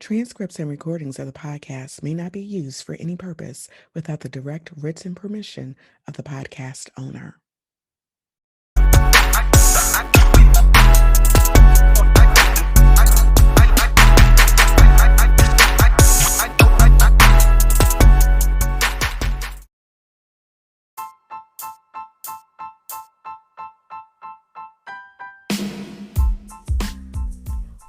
Transcripts and recordings of the podcast may not be used for any purpose without the direct written permission of the podcast owner.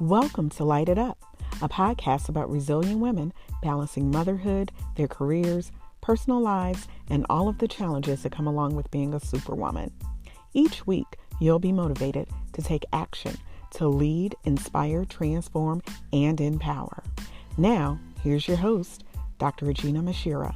Welcome to LITE It Up, a podcast about resilient women balancing motherhood, their careers, personal lives, and all of the challenges that come along with being a superwoman. Each week, you'll be motivated to take action, to lead, inspire, transform, and empower. Now, here's your host, Dr. Aginah Musherah.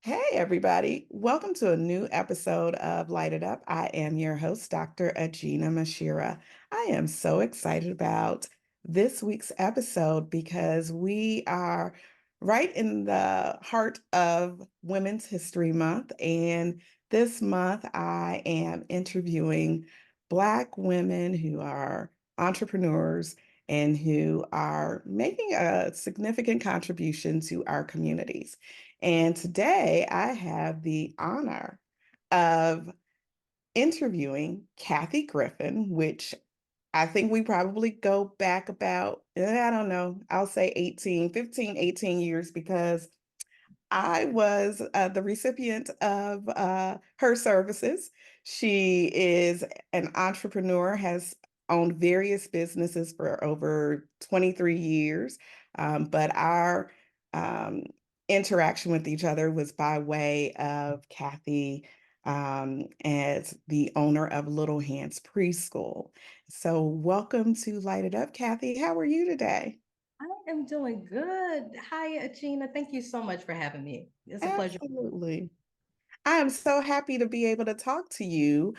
Hey, everybody. Welcome to a new episode of LITE It Up. I am your host, Dr. Aginah Musherah. I am so excited about this week's episode because we are right in the heart of Women's History Month. And this month, I am interviewing Black women who are entrepreneurs and who are making a significant contribution to our communities. And today I have the honor of interviewing Cathy Griffin, which I think we probably go back about, I don't know, I'll say 15, 18 years, because I was the recipient of her services. She is an entrepreneur, has owned various businesses for over 23 years, but our um, interaction with each other was by way of Cathy as the owner of Little Hands Preschool. So welcome to LITE It Up, Cathy. How are you today? I am doing good. Hi, Aginah. Thank you so much for having me. It's a pleasure. Absolutely. I am so happy to be able to talk to you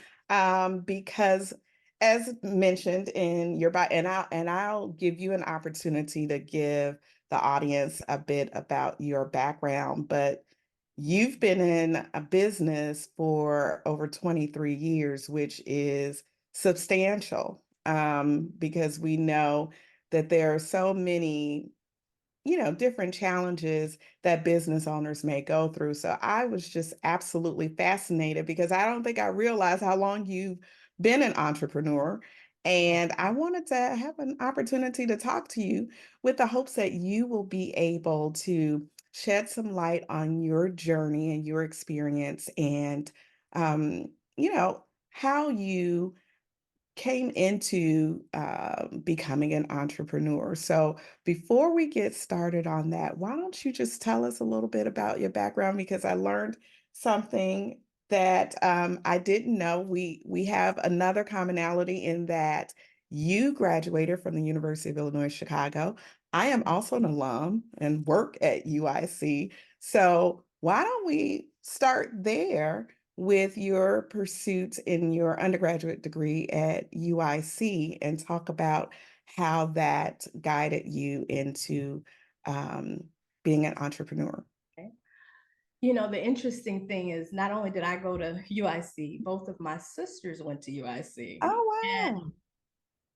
because, as mentioned in your bio, and I'll give you an opportunity to give the audience a bit about your background. But you've been in a business for over 23 years, which is substantial because we know that there are so many different challenges that business owners may go through. So I was just absolutely fascinated because I don't think I realized how long you've been an entrepreneur. And I wanted to have an opportunity to talk to you with the hopes that you will be able to shed some light on your journey and your experience and, um, how you came into becoming an entrepreneur. So before we get started on that, why don't you just tell us a little bit about your background? Because I learned something that I didn't know. We have another commonality in that you graduated from the University of Illinois Chicago. I am also an alum and work at UIC. So why don't we start there with your pursuits in your undergraduate degree at UIC and talk about how that guided you into um, being an entrepreneur. Okay. The interesting thing is not only did I go to UIC, both of my sisters went to UIC. Oh, And wow.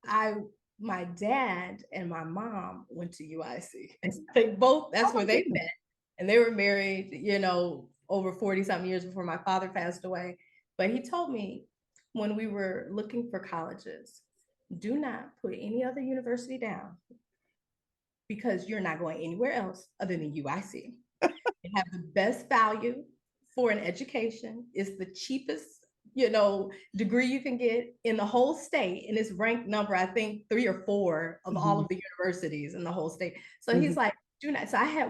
I my dad and my mom went to UIC. And they both, Oh, that's my where they goodness. met. And they were married, over 40 something years before my father passed away. But he told me when we were looking for colleges, do not put any other university down because you're not going anywhere else other than UIC. It have the best value for an education. It's the cheapest, degree you can get in the whole state. And it's ranked number, I think, 3 or 4 of all Mhm, of the universities in the whole state. So he's mhm, like, do not. So I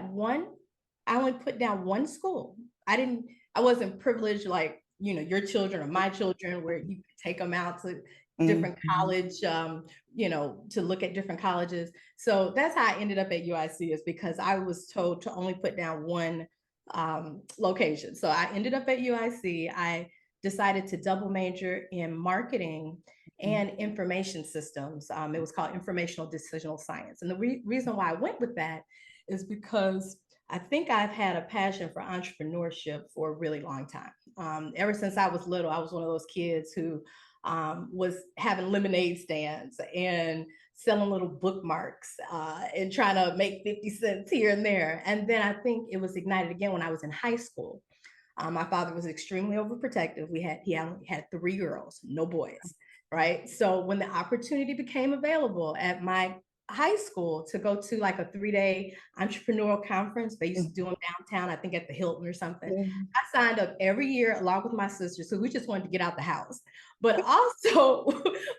only put down one school. I wasn't privileged like, your children or my children, where you could take them out to different mhm. college, to look at different colleges. So that's how I ended up at UIC, is because I was told to only put down one location. So I ended up at UIC. I decided to double major in marketing Mhm. and information systems. It was called informational decisional science. And the reason why I went with that is because I think I've had a passion for entrepreneurship for a really long time. Ever since I was little, I was one of those kids who was having lemonade stands and selling little bookmarks and trying to make 50 cents here and there. And then I think it was ignited again when I was in high school. My father was extremely overprotective. He only had 3 girls, no boys, right? So when the opportunity became available at my high school to go to like a 3-day entrepreneurial conference, they used to do them downtown, I think at the Hilton or something. Mhm. I signed up every year along with my sisters, so we just wanted to get out the house. But also,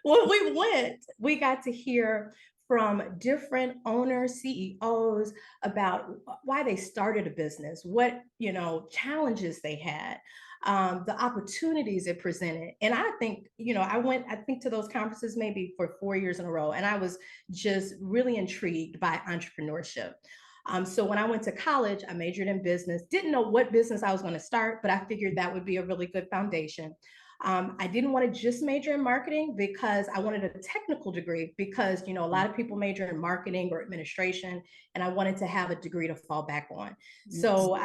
when we went, we got to hear from different owners, CEOs about why they started a business, what challenges they had, the opportunities it presented. And I think I think to those conferences maybe for 4 years in a row, and I was just really intrigued by entrepreneurship. So when I went to college, I majored in business. Didn't know what business I was going to start, but I figured that would be a really good foundation. I didn't want to just major in marketing because I wanted a technical degree because, a lot of people major in marketing or administration, and I wanted to have a degree to fall back on. So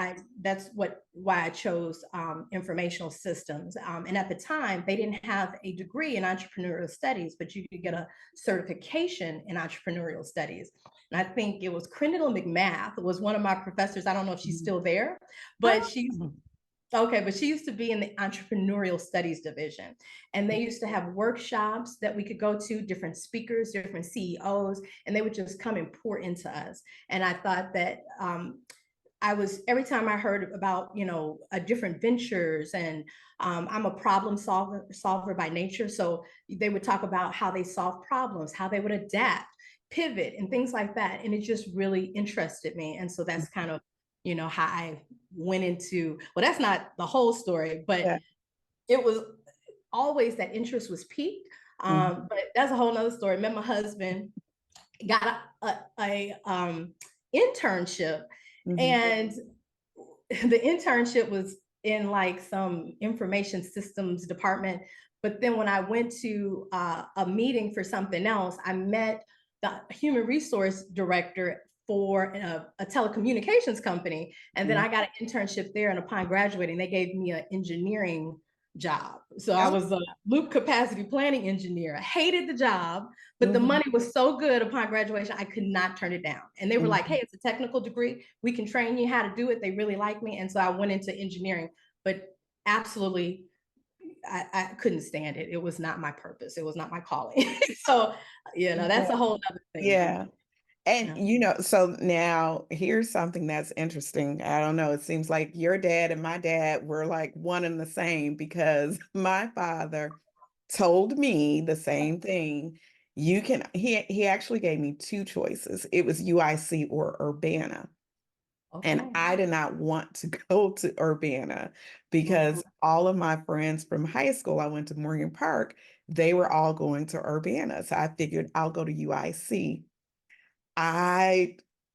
that's why I chose informational systems. And at the time, they didn't have a degree in entrepreneurial studies, but you could get a certification in entrepreneurial studies. And I think it was Crendel McMath was one of my professors. I don't know if she's still there, but she's okay, but she used to be in the entrepreneurial studies division. And they used to have workshops that we could go to, different speakers, different CEOs, and they would just come and pour into us. And I thought that every time I heard about, different ventures, and I'm a problem solver by nature. So they would talk about how they solve problems, how they would adapt, pivot, and things like that. And it just really interested me. And so that's kind of how I went into, well, that's not the whole story, but Yeah. it was always that interest was piqued. But that's a whole nother story. Met my husband, got a internship, and the internship was in like some information systems department. But then when I went to a meeting for something else, I met the human resource director for a telecommunications company. And then I got an internship there. And upon graduating, they gave me an engineering job. So I was a loop capacity planning engineer. I hated the job, but the money was so good upon graduation, I could not turn it down. And they were like, hey, it's a technical degree. We can train you how to do it. They really like me. And so I went into engineering, but absolutely, I couldn't stand it. It was not my purpose. It was not my calling. So, that's a whole other thing. Yeah. And so now here's something that's interesting. I don't know. It seems like your dad and my dad were like one and the same because my father told me the same thing. He actually gave me 2 choices. It was UIC or Urbana. And Okay. I did not want to go to Urbana because all of my friends from high school, I went to Morgan Park, they were all going to Urbana. So I figured I'll go to UIC.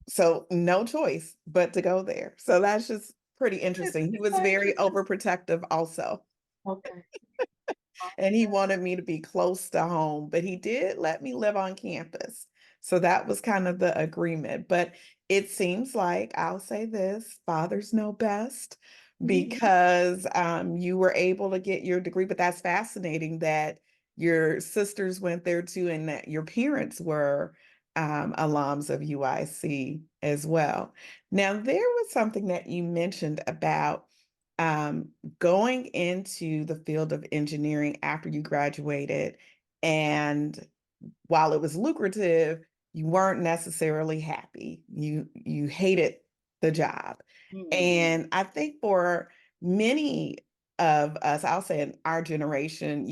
So no choice but to go there. So that's just pretty interesting. He was very overprotective also, Okay. and he wanted me to be close to home, but he did let me live on campus. So that was kind of the agreement. But it seems like, I'll say this, fathers know best because you were able to get your degree. But that's fascinating that your sisters went there too, and that your parents were alums of UIC as well. Now, there was something that you mentioned about um, going into the field of engineering after you graduated, and while it was lucrative, you weren't necessarily happy. You hated the job. And I think for many of us, I'll say in our generation,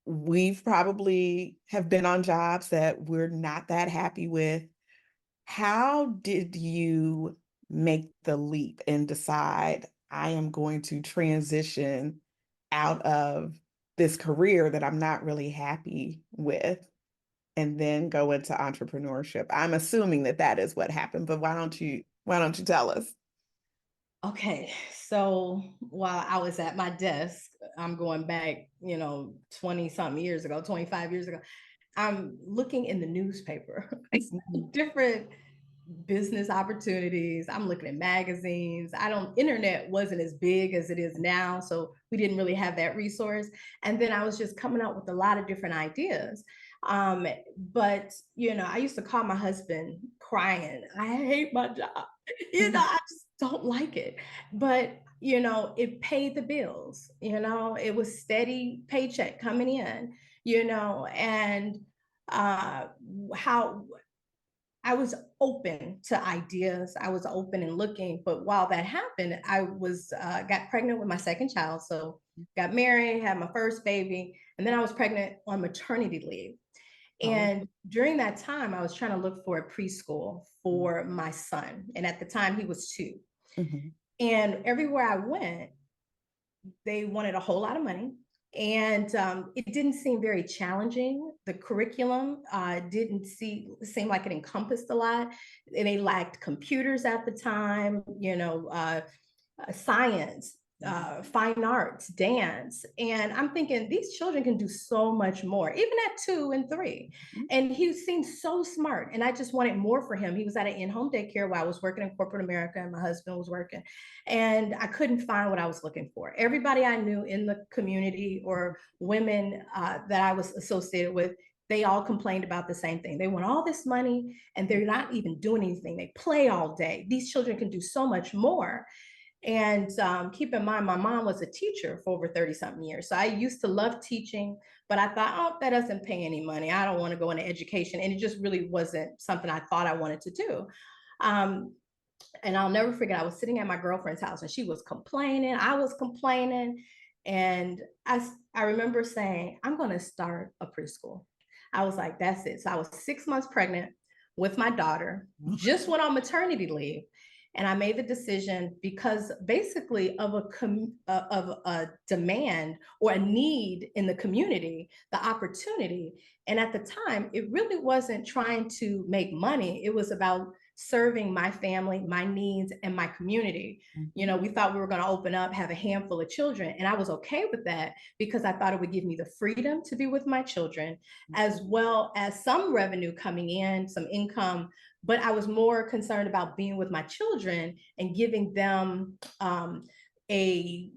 we've probably have been on jobs that we're not that happy with. How did you make the leap and decide I am going to transition out of this career that I'm not really happy with and then go into entrepreneurship? I'm assuming that that is what happened, but why don't you tell us? Okay, so while I was at my desk, I'm going back, 20 something years ago, 25 years ago, I'm looking in the newspaper, Mhm. different business opportunities. I'm looking at magazines. Internet wasn't as big as it is now. So we didn't really have that resource. And then I was just coming up with a lot of different ideas. But, I used to call my husband crying. I hate my job. I just don't like it. But, it paid the bills, it was steady paycheck coming in, and how I was open to ideas. I was open and looking. But while that happened, I was got pregnant with my second child. So got married, had my first baby, and then I was pregnant on maternity leave. Oh. And during that time, I was trying to look for a preschool for my son. And at the time, he was 2. Mhm. And everywhere I went, they wanted a whole lot of money. And it didn't seem very challenging. The curriculum didn't seem like it encompassed a lot. They lacked computers at the time, science, fine arts, dance. And I'm thinking these children can do so much more, even at 2 and 3. Mhm. And he seemed so smart. And I just wanted more for him. He was at an in-home daycare while I was working in corporate America and my husband was working. And I couldn't find what I was looking for. Everybody I knew in the community or women that I was associated with, they all complained about the same thing. They want all this money and they're not even doing anything. They play all day. These children can do so much more. And keep in mind, my mom was a teacher for over 30 something years. So I used to love teaching, but I thought, oh, that doesn't pay any money. I don't want to go into education. And it just really wasn't something I thought I wanted to do. Um, and I'll never forget, I was sitting at my girlfriend's house and she was complaining. I was complaining. And I remember saying, I'm going to start a preschool. I was like, that's it. So I was 6 months pregnant with my daughter, just went on maternity leave. And I made the decision because basically of a demand or a need in the community, the opportunity. And at the time, it really wasn't trying to make money. It was about serving my family, my needs, and my community. We thought we were going to open up, have a handful of children. And I was okay with that because I thought it would give me the freedom to be with my children, as well as some revenue coming in, some income. But I was more concerned about being with my children and giving them a,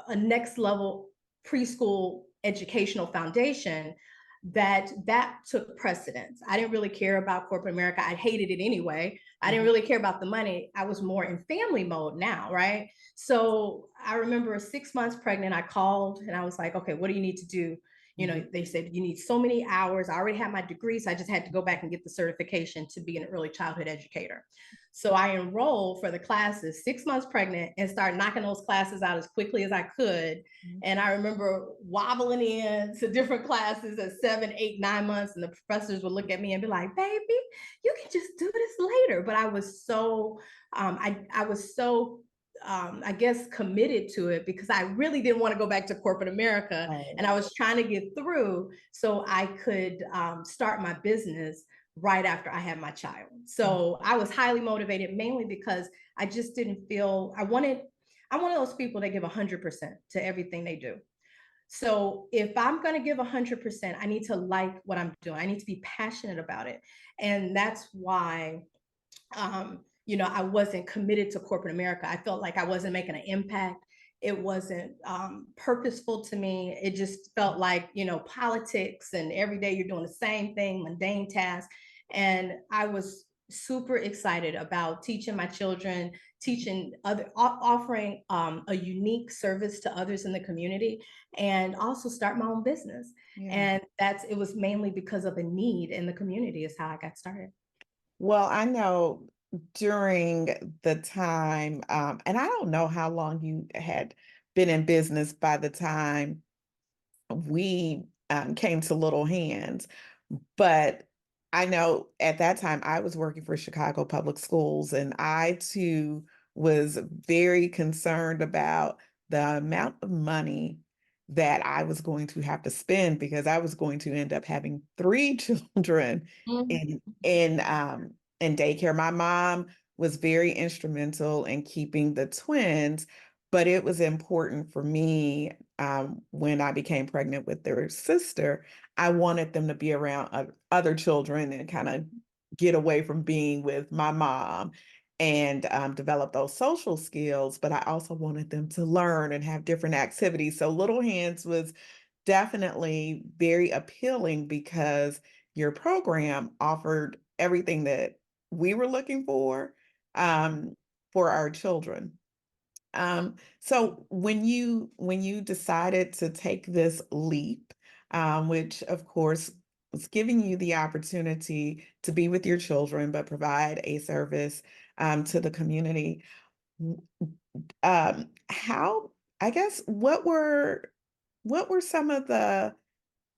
a next level preschool educational foundation that took precedence. I didn't really care about corporate America. I hated it anyway. I didn't really care about the money. I was more in family mode now, right? So I remember 6 months pregnant, I called and I was like, okay, what do you need to do? They said you need so many hours. I already had my degree, so I just had to go back and get the certification to be an early childhood educator. So I enrolled for the classes 6 months pregnant and started knocking those classes out as quickly as I could. And I remember wobbling in to different classes at 7, 8, 9 months, and the professors would look at me and be like, "Baby, you can just do this later." But I was so, I was so, I guess, committed to it because I really didn't want to go back to corporate America, Right. and I was trying to get through so I could start my business right after I had my child. So I was highly motivated mainly because I just didn't feel I'm one of those people that give 100% to everything they do. So if I'm going to give 100%, I need to like what I'm doing. I need to be passionate about it. And that's why, I wasn't committed to corporate America. I felt like I wasn't making an impact. It wasn't purposeful to me. It just felt like, politics and every day you're doing the same thing, mundane tasks. And I was super excited about teaching my children, teaching offering a unique service to others in the community, and also start my own business. Yeah. And it was mainly because of a need in the community is how I got started. Well, I know during the time, and I don't know how long you had been in business by the time we came to Little Hands, but I know at that time I was working for Chicago Public Schools, and I too was very concerned about the amount of money that I was going to have to spend because I was going to end up having 3 children Mhm. in daycare. My mom was very instrumental in keeping the twins, but it was important for me when I became pregnant with their sister. I wanted them to be around other children and kind of get away from being with my mom and develop those social skills, but I also wanted them to learn and have different activities. So Little Hands was definitely very appealing because your program offered everything that we were looking for our children. So when you decided to take this leap, which of course was giving you the opportunity to be with your children, but provide a service to the community, w- how I guess what were some of the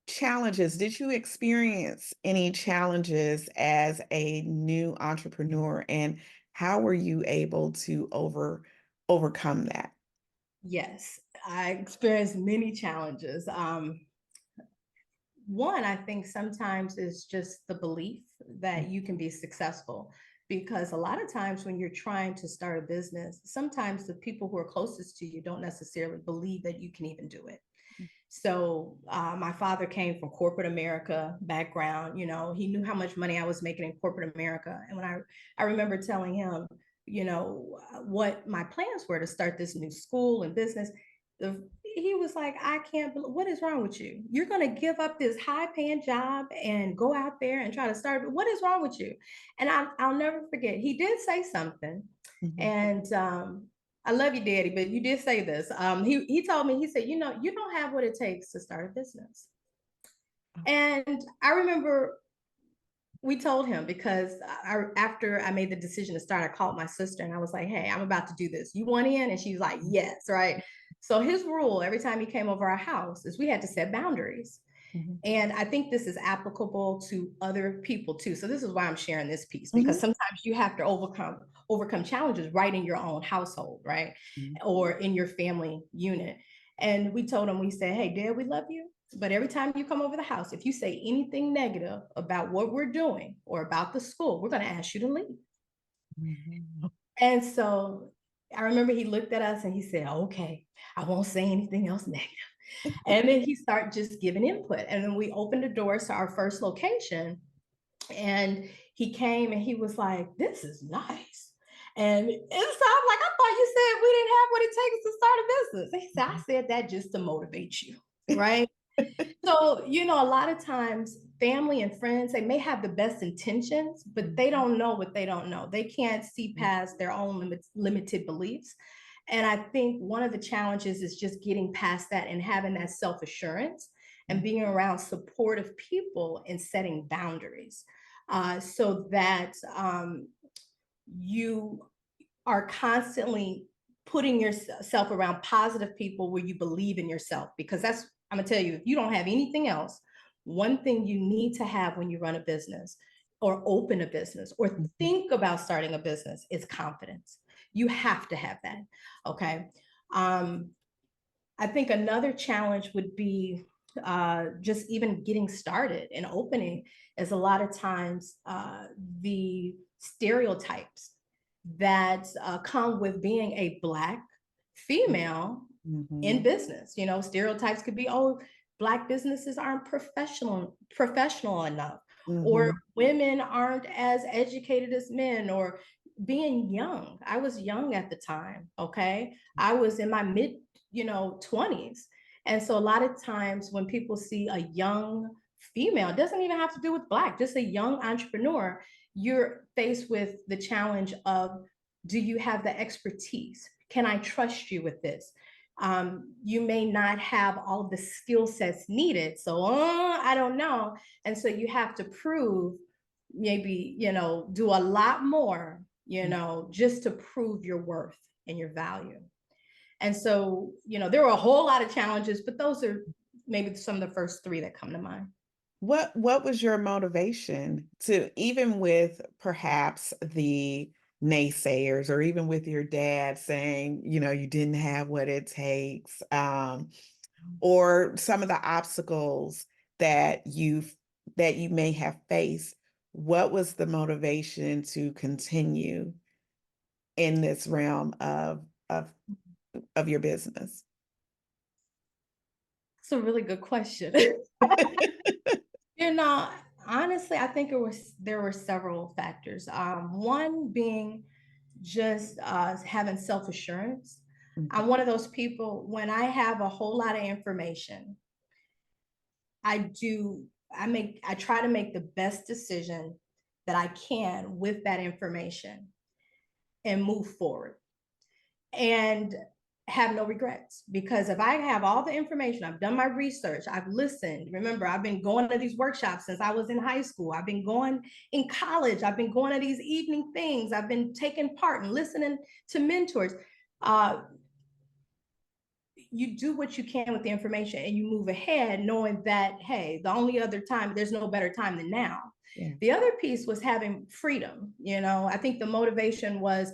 challenges? Did you experience any challenges as a new entrepreneur, and how were you able to overcome that? Yes, I experienced many challenges. One, I think sometimes is just the belief that you can be successful. Because a lot of times when you're trying to start a business, sometimes the people who are closest to you don't necessarily believe that you can even do it. So my father came from corporate America background. You know, he knew how much money I was making in corporate America. And when I remember telling him, you know, what my plans were to start this new school and business, he was like, I can't believe, what is wrong with you? You're going to give up this high paying job and go out there and try to start. What is wrong with you? And I'll never forget, he did say something. Mhm. And I love you, Daddy, but you did say this. He told me, he said, you know, you don't have what it takes to start a business. And I remember we told him because after I made the decision to start, I called my sister and I was like, hey, I'm about to do this. You want in? And she's like, yes, right. So his rule every time he came over our house is we had to set boundaries. Mhm. And I think this is applicable to other people too. So this is why I'm sharing this piece, because Mhm. sometimes you have to overcome challenges right in your own household, right? Mhm. Or in your family unit. And we told him, we said, hey, Dad, we love you. But every time you come over the house, if you say anything negative about what we're doing or about the school, we're going to ask you to leave. Mhm. And so I remember he looked at us and he said, okay, I won't say anything else negative. And then he started just giving input. And then we opened the doors to our first location. And he came and he was like, this is nice. And so I'm like, I thought you said we didn't have what it takes to start a business. He said, I said that just to motivate you. Right. So, you know, a lot of times family and friends, they may have the best intentions, but they don't know what they don't know. They can't see past their own limited beliefs. And I think one of the challenges is just getting past that and having that self assurance and being around supportive people and setting boundaries so that you are constantly putting yourself around positive people where you believe in yourself. Because that's, I'm gonna tell you, if you don't have anything else, one thing you need to have when you run a business or open a business or think about starting a business is confidence. You have to have that. Okay. Um, I think another challenge would be just even getting started and opening is a lot of times the stereotypes that come with being a Black female in Mhm. business. You know, stereotypes could be, oh, Black businesses aren't professional enough, or Mhm. women aren't as educated as men, or being young. I was young at the time. Okay. I was in my mid, 20s. And so a lot of times when people see a young female, it doesn't even have to do with Black, just a young entrepreneur, you're faced with the challenge of, do you have the expertise? Can I trust you with this? You may not have all the skill sets needed. So I don't know. And so you have to prove, maybe, do a lot more, just to prove your worth and your value. And so, there were a whole lot of challenges, but those are maybe some of the first three that come to mind. What was your motivation to, even with perhaps the naysayers, or even with your dad saying, you didn't have what it takes, or some of the obstacles that you may have faced, what was the motivation to continue in this realm of of your business? It's a really good question. you know, Honestly, I think there were several factors. One being just having self-assurance. Mhm. I'm one of those people, when I have a whole lot of information, I try to make the best decision that I can with that information and move forward and have no regrets. Because if I have all the information, I've done my research, I've listened. Remember, I've been going to these workshops since I was in high school. I've been going in college. I've been going to these evening things. I've been taking part and listening to mentors. Uh, you do what you can with the information and you move ahead knowing that, hey, the only other time, there's no better time than now. Yeah. The other piece was having freedom. I think the motivation was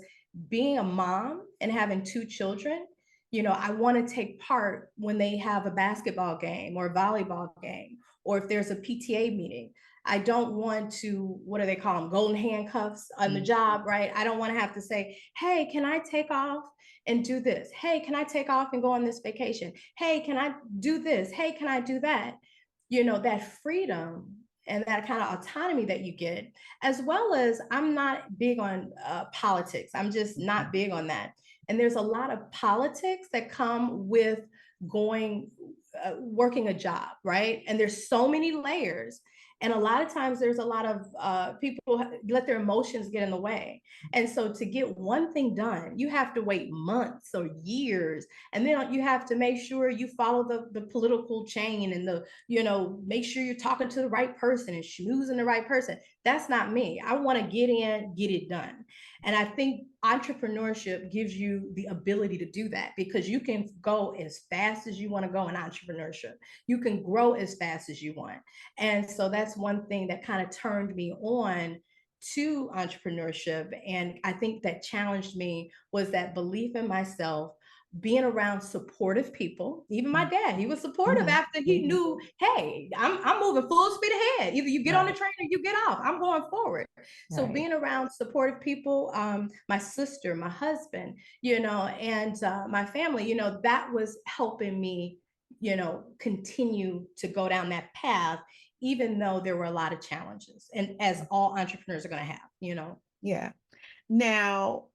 being a mom and having two children. I want to take part when they have a basketball game or a volleyball game, or if there's a PTA meeting. I don't want to, what do they call them, golden handcuffs on the job, right? I don't want to have to say, hey, can I take off and do this? Hey, can I take off and go on this vacation? Hey, can I do this? Hey, can I do that? That freedom and that kind of autonomy that you get, as well as I'm not big on politics. I'm just not big on that. And there's a lot of politics that come with working a job, right? And there's so many layers. And a lot of times there's a lot of people let their emotions get in the way. And so to get one thing done, you have to wait months or years. And then you have to make sure you follow the political chain and make sure you're talking to the right person and schmoozing the right person. That's not me. I want to get in, get it done. And I think entrepreneurship gives you the ability to do that because you can go as fast as you want to go in entrepreneurship. You can grow as fast as you want. And so that's one thing that kind of turned me on to entrepreneurship. And I think that challenged me was that belief in myself, being around supportive people. Even my dad, he was supportive Mhm. after he Mhm. knew, hey, I'm moving full speed ahead. Either you get on the Right, train or you get off. I'm going forward. So right. being around supportive people, my sister, my husband, and my family, that was helping me, continue to go down that path, even though there were a lot of challenges, and as all entrepreneurs are going to have. Yeah. Now,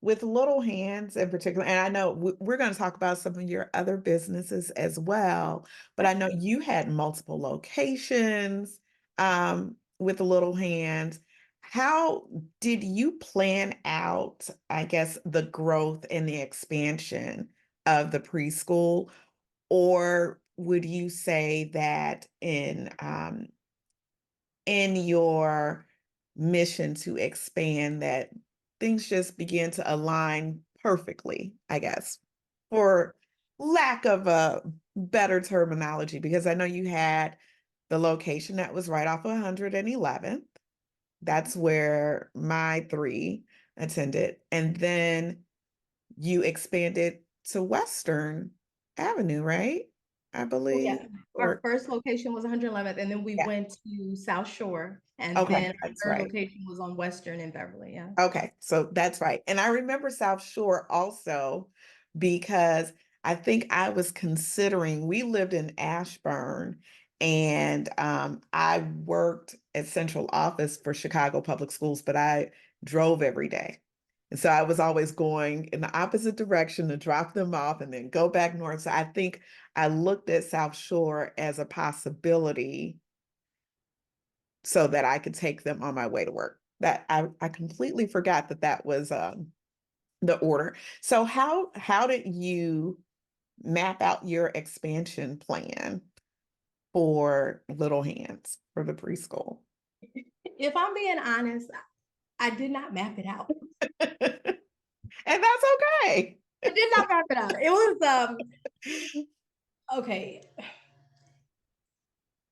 with Little Hands in particular, and I know we're going to talk about some of your other businesses as well, but I know you had multiple locations with Little Hands. How did you plan out, I guess, the growth and the expansion of the preschool? Or would you say that in your mission to expand that things just begin to align perfectly, I guess, for lack of a better terminology, because I know you had the location that was right off of 111th. That's where my three attended. And then you expanded to Western Avenue, right? I Well, believe. yeah, our Or first location was 111th, and then we yeah. went to South Shore, and Okay, then that's our third right. location was on Western in Beverly. Yeah. Okay, so that's right. And I remember South Shore also because I think I was considering, we lived in Ashburn and I worked at central office for Chicago Public Schools, but I drove every day. And so I was always going in the opposite direction to drop them off and then go back north. So I think I looked at South Shore as a possibility so that I could take them on my way to work. That I completely forgot that that was the order. So how did you map out your expansion plan for Little Hands for the preschool? If I'm being honest, I did not map it out. And that's okay. I did not map it out. It was okay.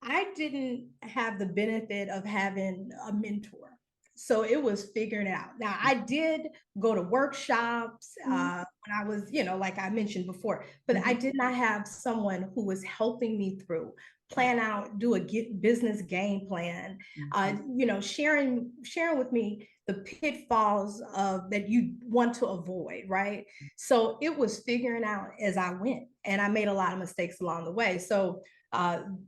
I didn't have the benefit of having a mentor. So it was figuring out. Now, I did go to workshops Mhm, when I was, like I mentioned before, but I mhm, did not have someone who was helping me through, plan out, do a business game plan, mhm, sharing with me the pitfalls of that you want to avoid, right? So it was figuring out as I went, and I made a lot of mistakes along the way. So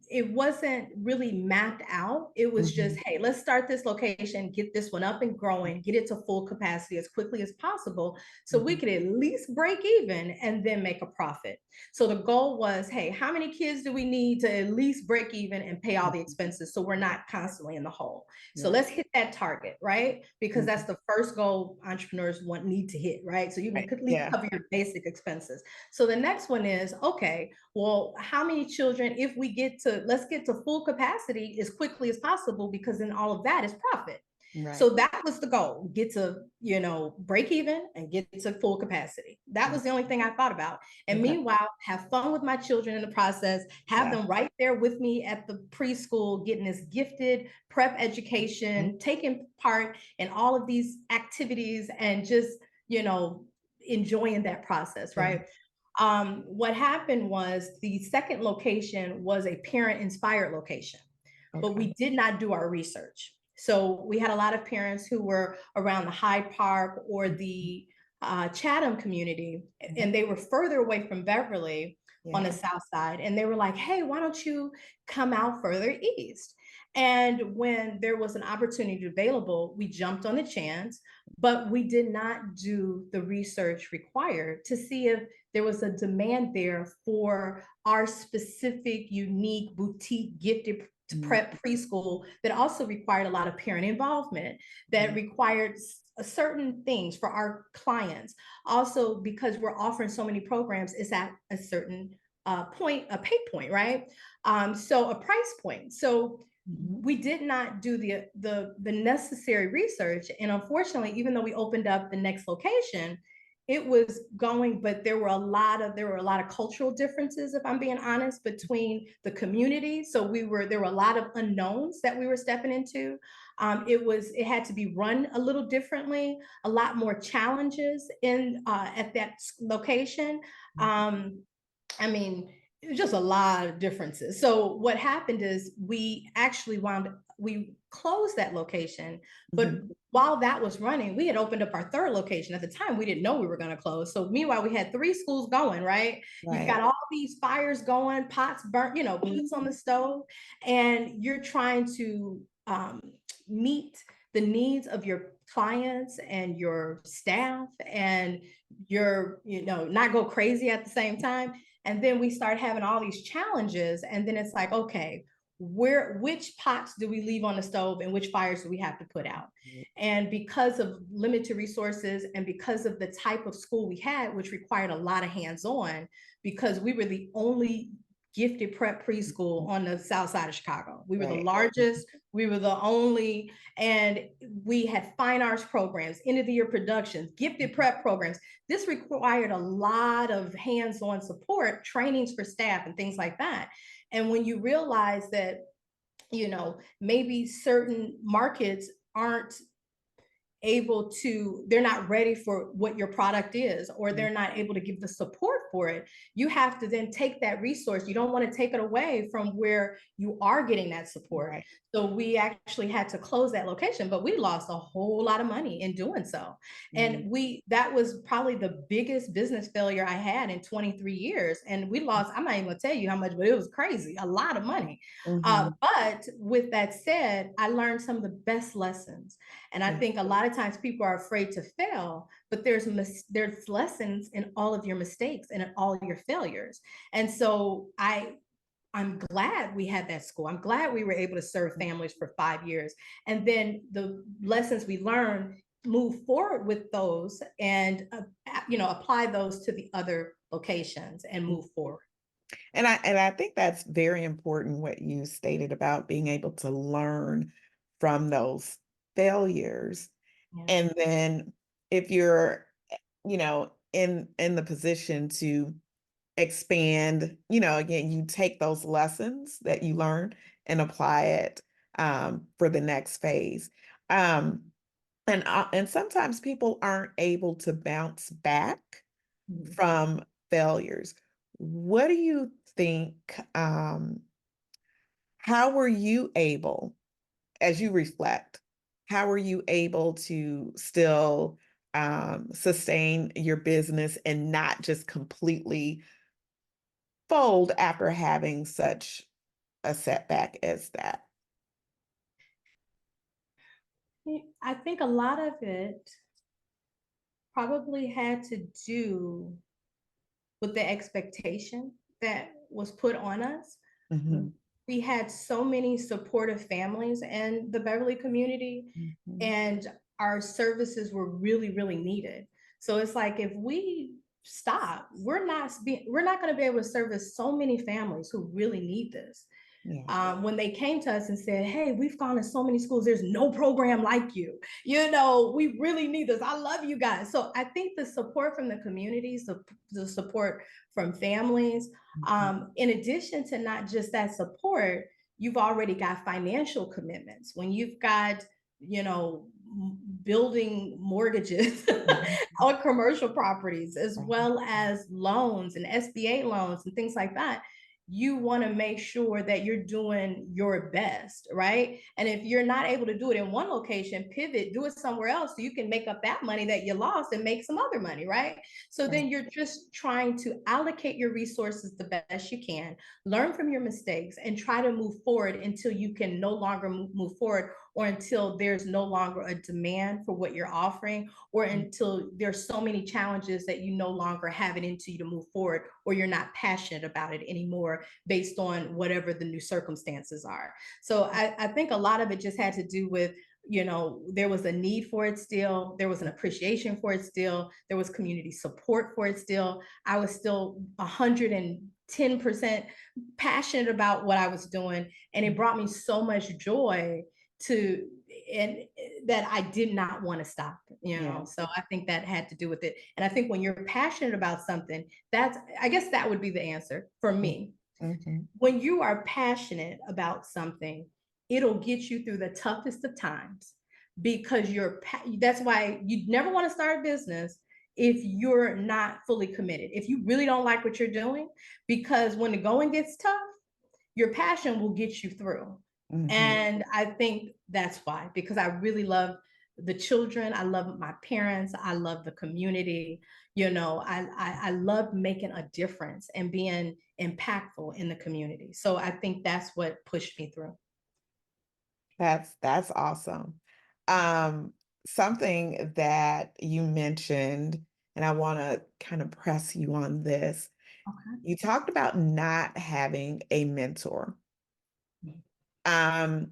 it wasn't really mapped out. It was just, Mhm. hey, let's start this location, get this one up and growing, get it to full capacity as quickly as possible so we Mhm. could at least break even and then make a profit. So the goal was, hey, how many kids do we need to at least break even and pay all the Mhm. expenses so we're not constantly in the hole? So Right. let's hit that target, right? Because that's Mhm. the first goal entrepreneurs need to hit, right? So you Right. can at least Yeah. cover your basic expenses. So the next one is, okay, well, how many children, if we get to, let's get to full capacity as quickly as possible, because then all of that is profit. Right. So that was the goal, get to, break even and get to full capacity. That Mm. was the only thing I thought about. And Okay. meanwhile, have fun with my children in the process, have Yeah. them right there with me at the preschool, getting this gifted prep Mhm. education, taking part in all of these activities and just, you know, enjoying that process, Yeah. right? What happened was the second location was a parent inspired location, but Okay. we did not do our research. So we had a lot of parents who were around the Hyde Park or Mhm. the Chatham community, Mhm. and they were further away from Beverly on the Yeah. south side. And they were like, hey, why don't you come out further east? And when there was an opportunity available, we jumped on the chance, but we did not do the research required to see if there was a demand there for our specific, unique, boutique, gifted Mhm. prep preschool that also required a lot of parent involvement, that Yeah. required certain things for our clients. Also, because we're offering so many programs, it's at a certain point, a pay point, right? So a price point. So Mhm. we did not do the necessary research, and unfortunately, even though we opened up the next location, it was going, but there were a lot of cultural differences, if I'm being honest, between the community. So there were a lot of unknowns that we were stepping into. It had to be run a little differently, a lot more challenges in at that location. Mhm. um, I mean, it was just a lot of differences. So what happened is we closed that location, but Mhm. while that was running, we had opened up our third location. At the time, we didn't know we were going to close. So meanwhile, we had three schools going, right? You've Right. got all these fires going, pots burnt, pots on the stove, and you're trying to meet the needs of your clients and your staff and not go crazy at the same time. And then we start having all these challenges, and then it's like, okay, which pots do we leave on the stove and which fires do we have to put out? And because of limited resources and because of the type of school we had, which required a lot of hands-on, because we were the only gifted prep preschool on the south side of Chicago. We were the Right. largest, we were the only, and we had fine arts programs, end of the year productions, gifted prep programs. This required a lot of hands-on support, trainings for staff and things like that. And when you realize that, maybe certain markets aren't they're not ready for what your product is, or Mhm. they're not able to give the support for it, you have to then take that resource. You don't want to take it away from where you are getting that support. Right. So we actually had to close that location, but we lost a whole lot of money in doing so. Mhm. And that was probably the biggest business failure I had in 23 years. And we lost, I'm not even gonna tell you how much, but it was crazy, a lot of money. Mhm. But with that said, I learned some of the best lessons. And I Yeah. think a lot of times people are afraid to fail, but there's lessons in all of your mistakes and in all your failures. And so I'm glad we had that school. I'm glad we were able to serve families for 5 years. And then the lessons we learned, move forward with those and apply those to the other locations and move forward. And I think that's very important what you stated about being able to learn from those failures. Yeah. And then if you're, in the position to expand, again, you take those lessons that you learned and apply it for the next phase. Um, and sometimes people aren't able to bounce back Mhm. from failures. What do you think? How were you able, as you reflect, how were you able to still sustain your business and not just completely fold after having such a setback as that? I think a lot of it probably had to do with the expectation that was put on us. Mhm, We had so many supportive families in the Beverly community, mhm. and our services were really, really needed. So it's like if we stop, we're not going to be able to service so many families who really need this. Yeah. When they came to us and said, "Hey, we've gone to so many schools. There's no program like you. You know, we really need this. I love you guys." So I think the support from the communities, the support from families, Mhm. in addition to not just that support, you've already got financial commitments. When you've got, you know, building mortgages Mhm. on commercial properties, as Right. well as loans and SBA loans and things like that, you want to make sure that you're doing your best, right? And if you're not able to do it in one location, pivot, do it somewhere else so you can make up that money that you lost and make some other money, right? So Right. then you're just trying to allocate your resources the best you can, learn from your mistakes, and try to move forward until you can no longer move forward, or until there's no longer a demand for what you're offering, or until there's so many challenges that you no longer have it into you to move forward, or you're not passionate about it anymore based on whatever the new circumstances are. So I think a lot of it just had to do with, you know, there was a need for it still, there was an appreciation for it still, there was community support for it still. I was still 110% passionate about what I was doing, and it brought me so much joy to, and that I did not want to stop, you Yeah. know. So I think that had to do with it. And I think when you're passionate about something, that's, I guess that would be the answer for me. Mhm. When you are passionate about something, it'll get you through the toughest of times, because that's why you never want to start a business if you're not fully committed, if you really don't like what you're doing, because when the going gets tough, your passion will get you through. Mhm. And I think that's why, because I really love the children, I love my parents, I love the community. You know, I love making a difference and being impactful in the community. So I think that's what pushed me through. That's awesome. Um, Something that you mentioned, and I want to kind of press you on this. Okay. You talked about not having a mentor. Um,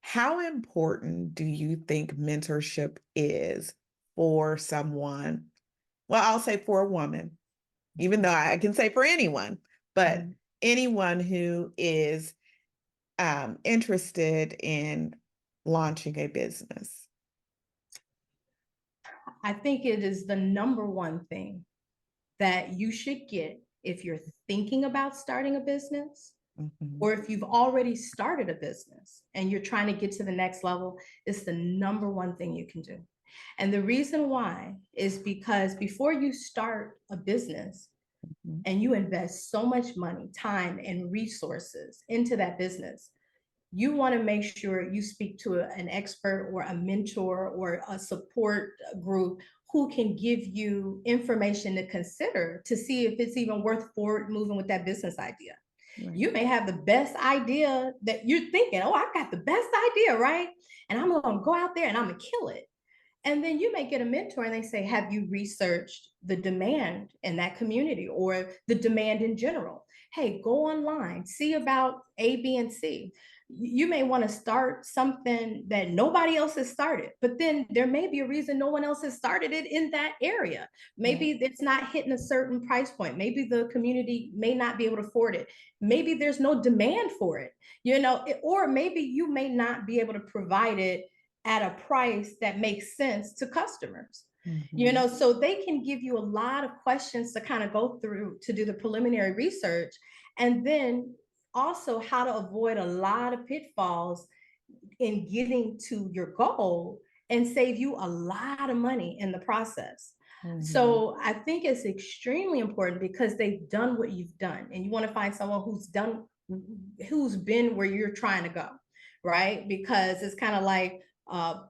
how important do you think mentorship is for someone? Well, I'll say for a woman, even though I can say for anyone, but Mhm. anyone who is interested in launching a business. I think it is the number one thing that you should get if you're thinking about starting a business, Mhm, or if you've already started a business and you're trying to get to the next level. It's the number one thing you can do. And the reason why is because before you start a business mhm, and you invest so much money, time, and resources into that business, you want to make sure you speak to an expert or a mentor or a support group who can give you information to consider to see if it's even worth forward moving with that business idea. right. You may have the best idea that you're thinking, "Oh, I've got the best idea, right? And I'm going to go out there and I'm going to kill it." And then you may get a mentor and they say, "Have you researched the demand in that community or the demand in general? Hey, go online, see about A, B, and C." You may want to start something that nobody else has started, but then there may be a reason no one else has started it in that area. Yeah. Maybe it's not hitting a certain price point. Maybe the community may not be able to afford it. Maybe there's no demand for it, you know, or maybe you may not be able to provide it at a price that makes sense to customers. You Mhm, know, so they can give you a lot of questions to kind of go through to do the preliminary research, and then also how to avoid a lot of pitfalls in getting to your goal and save you a lot of money in the process. mhm, So I think it's extremely important because they've done what you've done, and you want to find someone who's been where you're trying to go, right? Because it's kind of like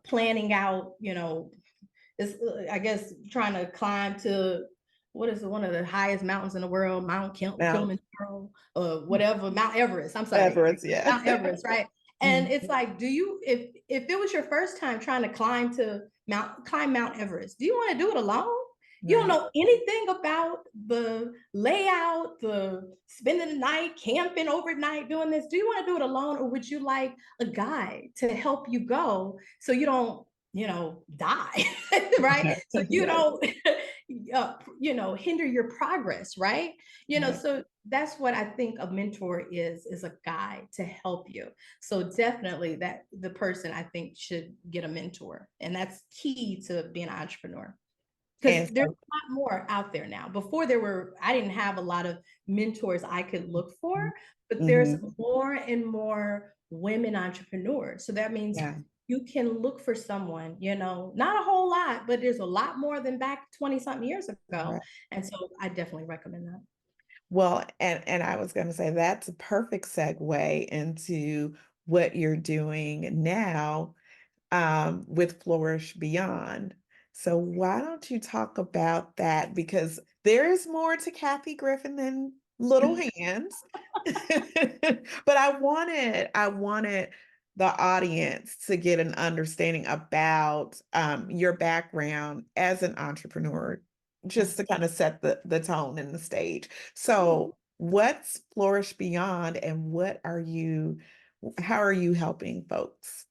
planning out, you know, it's I guess trying to climb to what is one of the highest mountains in the world? Mount Mount Kilimanjaro, or whatever, Mount Everest. I'm sorry, Everest, yeah. Mount Everest, right? And Mhm. it's like, do you, if it was your first time trying to climb Mount Everest, do you want to do it alone? You don't Right. know anything about the layout, the spending the night, camping overnight, doing this. Do you want to do it alone, or would you like a guide to help you go so you don't, die, right? So you Right. don't, hinder your progress, right? Right. So that's what I think a mentor is a guide to help you. So definitely that the person I think should get a mentor. And that's key to being an entrepreneur. Because And there's so a lot more out there now. Before I didn't have a lot of mentors I could look for, but there's mhm. more and more women entrepreneurs. So that means Yeah. you can look for someone, not a whole lot, but there's a lot more than back 20 something years ago. Right. And so I definitely recommend that. Well, and I was gonna say that's a perfect segue into what you're doing now, with Flourish Beyond. So why don't you talk about that? Because there is more to Cathy Griffin than little hands. But I wanted the audience to get an understanding about your background as an entrepreneur, Yeah. just to kind of set the tone and the stage. Mhm. So what's Flourish Beyond and how are you helping folks?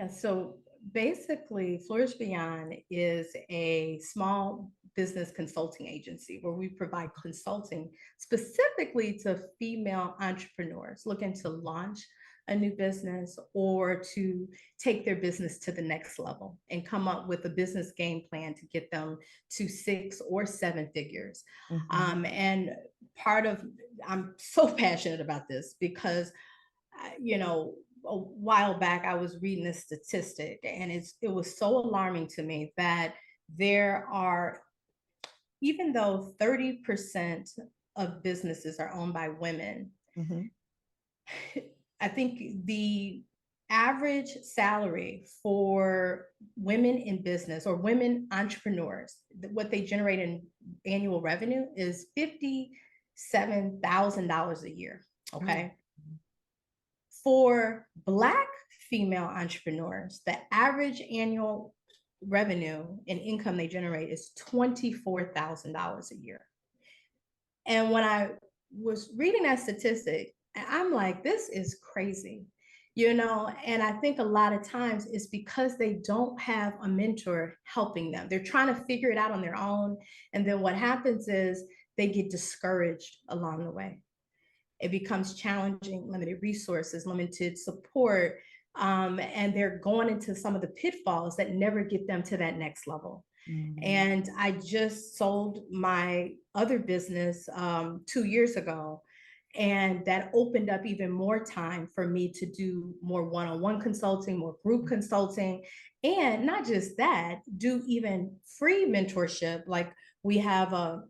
Yeah, so basically, Flourish Beyond is a small business consulting agency where we provide consulting specifically to female entrepreneurs looking to launch a new business or to take their business to the next level and come up with a business game plan to get them to 6 or 7 figures. Mhm. And part of, I'm so passionate about this because a while back I was reading this statistic, and it was so alarming to me that there are, even though 30% of businesses are owned by women, Mhm. I think the average salary for women in business or women entrepreneurs, what they generate in annual revenue is $57,000 a year. Oh. Okay. For Black female entrepreneurs, the average annual revenue and income they generate is $24,000 a year. And when I was reading that statistic, I'm like, this is crazy, And I think a lot of times it's because they don't have a mentor helping them. They're trying to figure it out on their own. And then what happens is they get discouraged along the way. It becomes challenging, limited resources, limited support, and they're going into some of the pitfalls that never get them to that next level. Mhm. And I just sold my other business 2 years ago. And that opened up even more time for me to do more one on one consulting, more group consulting. And not just that, do even free mentorship. Like we have a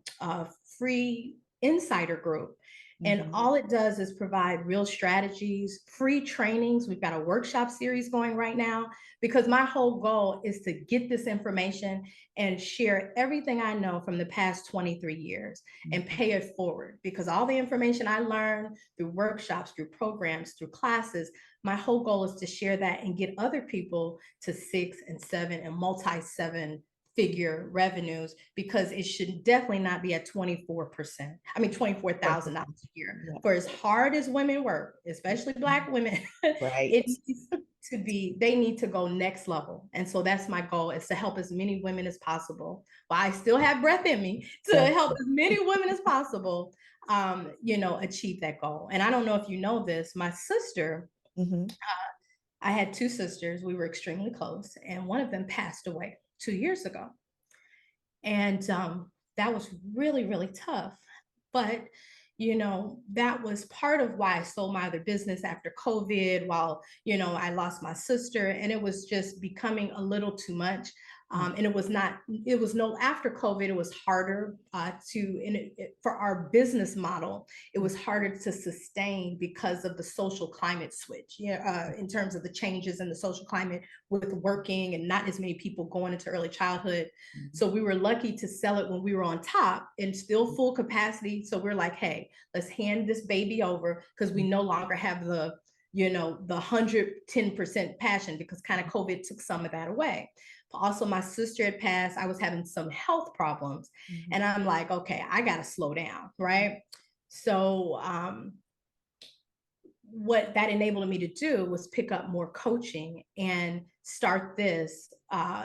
free insider group. And Mhm. all it does is provide real strategies, free trainings. We've got a workshop series going right now because my whole goal is to get this information and share everything I know from the past 23 years and Mhm. pay it forward, because all the information I learned through workshops, through programs, through classes, my whole goal is to share that and get other people to 6 and 7 and multi 7 figure revenues, because it should definitely not be at 24%. I mean, $24,000 a year. Yeah. For as hard as women work, especially Black women, Right. it needs to be, they need to go next level. And so that's my goal, is to help as many women as possible, while I still have breath in me, to That's help as many women as possible, achieve that goal. And I don't know if you know this, my sister, Mhm. I had two sisters, we were extremely close, and one of them passed away 2 years ago. And that was really, really tough. But, that was part of why I sold my other business after COVID, while, I lost my sister, and it was just becoming a little too much. And it was not, it was no, after COVID, it was harder for our business model, it was harder to sustain because of the social climate switch, in terms of the changes in the social climate with working and not as many people going into early childhood. So we were lucky to sell it when we were on top and still full capacity. So we're like, hey, let's hand this baby over because we no longer have the 110% passion, because kind of COVID took some of that away. But also my sister had passed. I was having some health problems and I'm like, okay, I got to slow down. Right. So, what that enabled me to do was pick up more coaching and start this.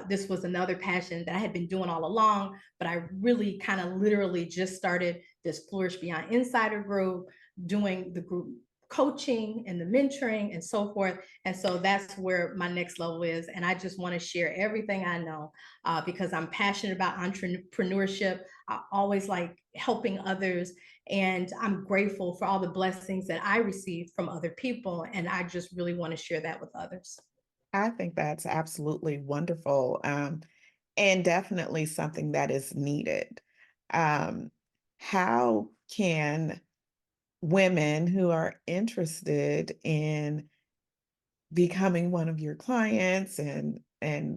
This was another passion that I had been doing all along, but I really kind of literally just started this Flourish Beyond Insider group, doing the group coaching and the mentoring and so forth. And so that's where my next level is. And I just want to share everything I know because I'm passionate about entrepreneurship. I always like helping others. And I'm grateful for all the blessings that I received from other people. And I just really want to share that with others. I think that's absolutely wonderful, and definitely something that is needed. Um, how can women who are interested in becoming one of your clients and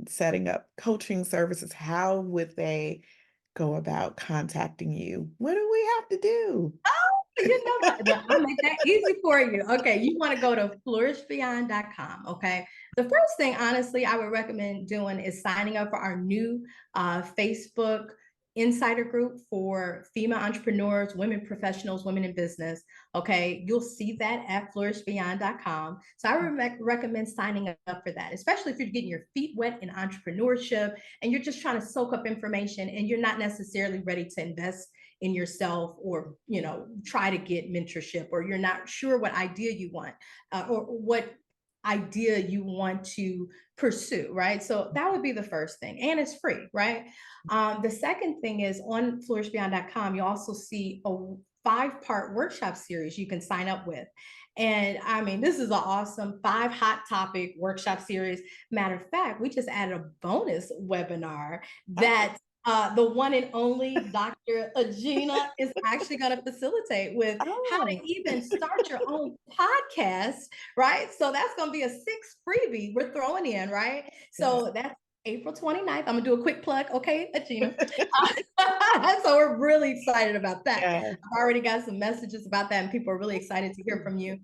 setting up coaching services, how would they go about contacting you? What do we have to do? You know what? Well, I'll make that easy for you. Okay, you want to go to flourishbeyond.com. Okay. The first thing, honestly, I would recommend doing is signing up for our new Facebook insider group for female entrepreneurs, women professionals, women in business. Okay. You'll see that at flourishbeyond.com. So I would recommend signing up for that, especially if you're getting your feet wet in entrepreneurship and you're just trying to soak up information and you're not necessarily ready to invest in yourself or try to get mentorship, or you're not sure what idea you want or what idea you want to pursue, right? So that would be the first thing, and it's free, right? The second thing is on flourishbeyond.com you also see a 5-part workshop series you can sign up with. And I mean, this is an awesome 5 hot topic workshop series. Matter of fact, we just added a bonus webinar that the one and only Dr. Aginah is actually going to facilitate with how to Oh, even start your own podcast, right? So that's going to be a 6 freebie we're throwing in, right? yes. So that's April 29th. I'm going to do a quick plug. Okay, Aginah. So we're really excited about that. Yeah. I've already got some messages about that, and people are really excited to hear from you.